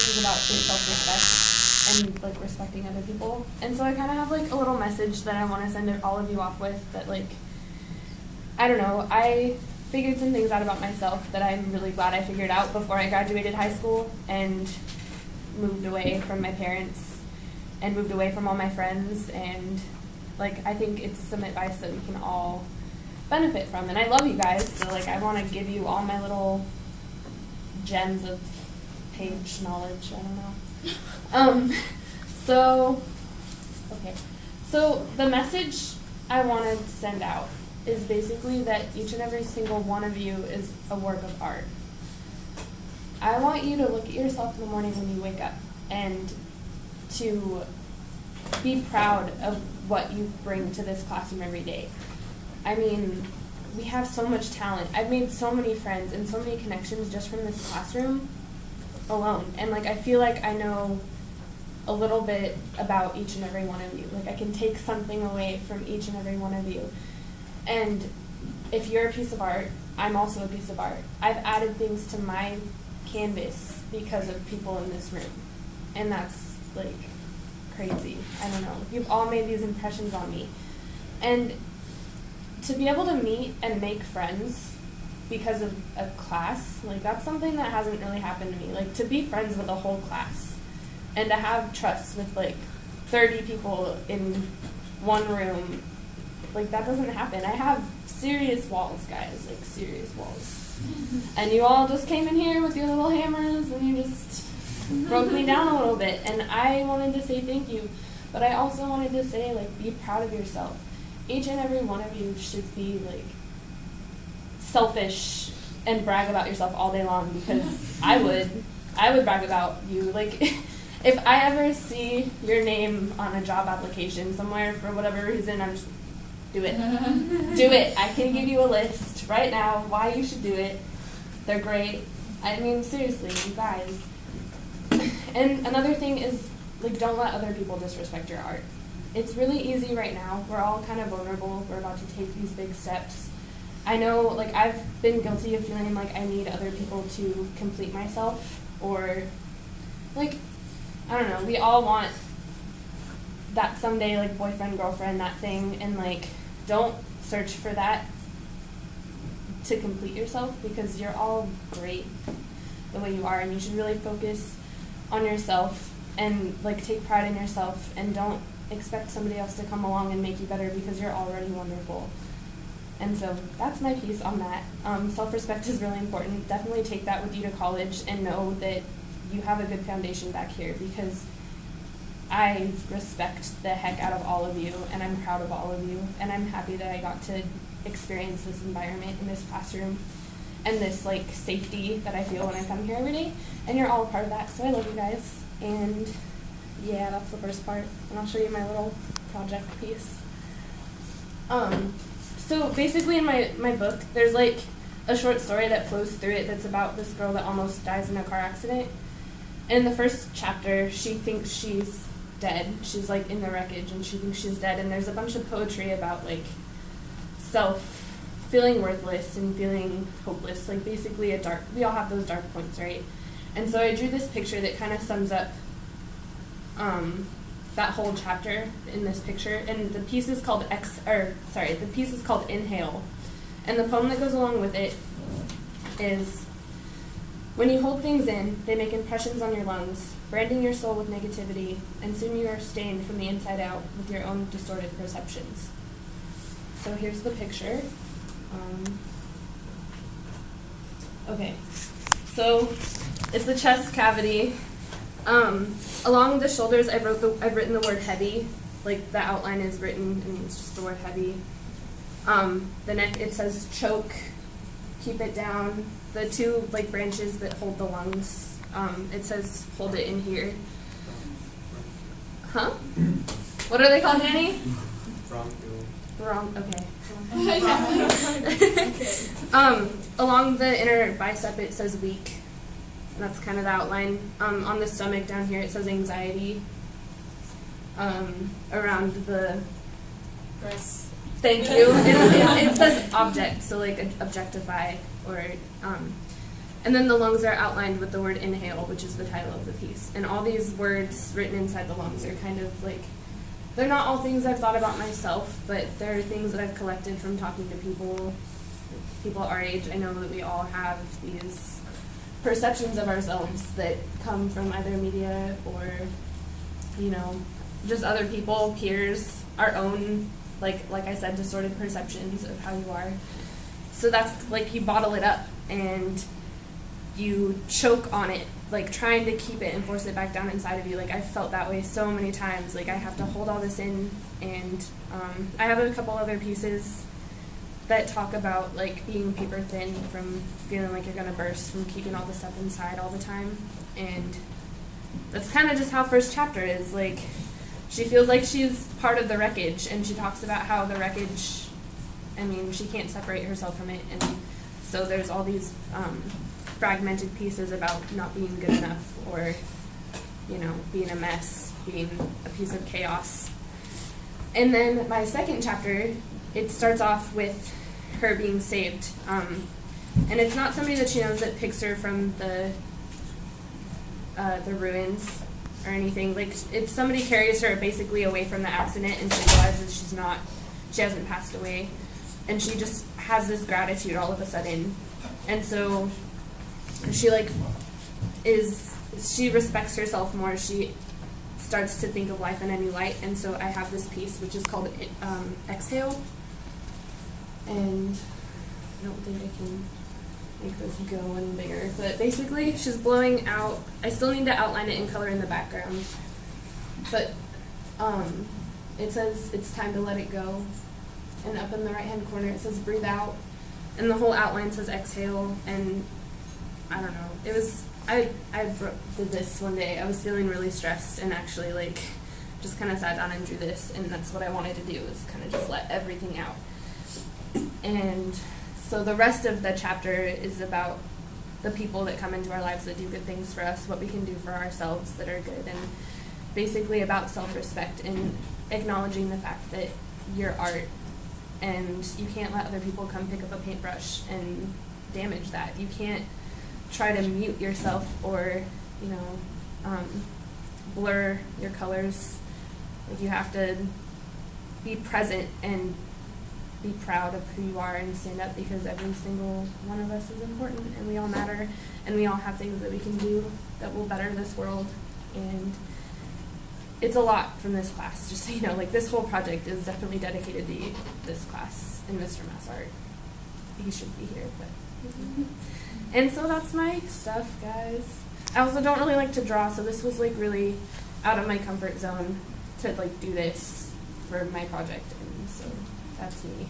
is about self-respect and like respecting other people. And so I kind of have like a little message that I want to send all of you off with that, like, I don't know, I figured some things out about myself that I'm really glad I figured out before I graduated high school and moved away from my parents and moved away from all my friends. And like, I think it's some advice that we can all benefit from. And I love you guys, so like, I want to give you all my little gems of Paige knowledge. I don't know. So the message I want to send out is basically that each and every single one of you is a work of art. I want you to look at yourself in the morning when you wake up and to be proud of what you bring to this classroom every day. I mean, we have so much talent. I've made so many friends and so many connections just from this classroom alone. And like, I feel like I know a little bit about each and every one of you. Like, I can take something away from each and every one of you. And if you're a piece of art, I'm also a piece of art. I've added things to my canvas because of people in this room. And that's like crazy. I don't know. You've all made these impressions on me. And to be able to meet and make friends because of a class, like, that's something that hasn't really happened to me. Like, to be friends with a whole class and to have trust with like 30 people in one room, like, that doesn't happen. I have serious walls, guys, like serious walls. And you all just came in here with your little hammers and you just broke me down a little bit. And I wanted to say thank you, but I also wanted to say, like, be proud of yourself. Each and every one of you should be like selfish and brag about yourself all day long, because I would brag about you. Like, if I ever see your name on a job application somewhere for whatever reason, I'm just, do it. Do it. I can give you a list right now why you should do it. They're great. I mean, seriously, you guys. And another thing is, like, don't let other people disrespect your art. It's really easy right now. We're all kind of vulnerable. We're about to take these big steps. I know, like, I've been guilty of feeling like I need other people to complete myself, or, like, I don't know, we all want that someday, like, boyfriend, girlfriend, that thing, and, like, don't search for that to complete yourself, because you're all great the way you are, and you should really focus on yourself and, like, take pride in yourself, and don't expect somebody else to come along and make you better, because you're already wonderful. And so that's my piece on that. Self-respect is really important. Definitely take that with you to college and know that you have a good foundation back here, because I respect the heck out of all of you, and I'm proud of all of you, and I'm happy that I got to experience this environment in this classroom and this, like, safety that I feel when I come here every day, and you're all a part of that, so I love you guys. And yeah, that's the first part, and I'll show you my little project piece. So basically in my book, there's like a short story that flows through it that's about this girl that almost dies in a car accident. In the first chapter, she thinks she's dead. She's like in the wreckage and she thinks she's dead, and there's a bunch of poetry about like feeling worthless and feeling hopeless, like basically we all have those dark points, right? And so I drew this picture that kind of sums up that whole chapter in this picture, and the piece is called Inhale, and the poem that goes along with it is: when you hold things in, they make impressions on your lungs, branding your soul with negativity, and soon you are stained from the inside out with your own distorted perceptions. So here's the picture. Okay, so it's the chest cavity. Along the shoulders, I've written the word heavy. Like, the outline is written, and it's just the word heavy. The neck, it says choke, keep it down. The two, like, branches that hold the lungs, it says hold it in here. Huh? What are they called, Danny? Okay. Along the inner bicep, it says weak. That's kind of the outline. On the stomach down here, it says anxiety. Around the breasts. Thank you. It says object, so like objectify, or And then the lungs are outlined with the word inhale, which is the title of the piece. And all these words written inside the lungs are kind of like, they're not all things I've thought about myself, but they're things that I've collected from talking to people our age. I know that we all have these perceptions of ourselves that come from either media or, you know, just other people, peers, our own, like I said, distorted perceptions of how you are. So that's like you bottle it up and you choke on it, like trying to keep it and force it back down inside of you. Like I've felt that way so many times. Like I have to hold all this in, and I have a couple other pieces that talk about like being paper thin from feeling like you're gonna burst from keeping all the stuff inside all the time. And that's kind of just how first chapter is. Like she feels like she's part of the wreckage, and she talks about how the wreckage, I mean, she can't separate herself from it, and so there's all these fragmented pieces about not being good enough, or, you know, being a mess, being a piece of chaos. And then my second chapter, it starts off with her being saved. And it's not somebody that she knows that picks her from the ruins or anything. Like, it's somebody carries her basically away from the accident, and she realizes she hasn't passed away. And she just has this gratitude all of a sudden. And so she she respects herself more. She starts to think of life in a new light. And so I have this piece which is called Exhale. And I don't think I can make this go any bigger. But basically she's blowing out. I still need to outline it in color in the background. But it says it's time to let it go. And up in the right-hand corner it says breathe out. And the whole outline says exhale. And I don't know. It was, I did this one day. I was feeling really stressed and actually like just kind of sat down and drew this. And that's what I wanted to do, was kind of just let everything out. And so the rest of the chapter is about the people that come into our lives that do good things for us, what we can do for ourselves that are good, and basically about self-respect and acknowledging the fact that you're art and you can't let other people come pick up a paintbrush and damage that. You can't try to mute yourself or, you know, blur your colors. Like, you have to be present and be proud of who you are and stand up, because every single one of us is important and we all matter and we all have things that we can do that will better this world. And it's a lot from this class, just so you know. Like, this whole project is definitely dedicated to this class and Mr. Mass Art. He should be here, but and so that's my stuff, guys. I also don't really like to draw, so this was like really out of my comfort zone to like do this for my project, and so that's me.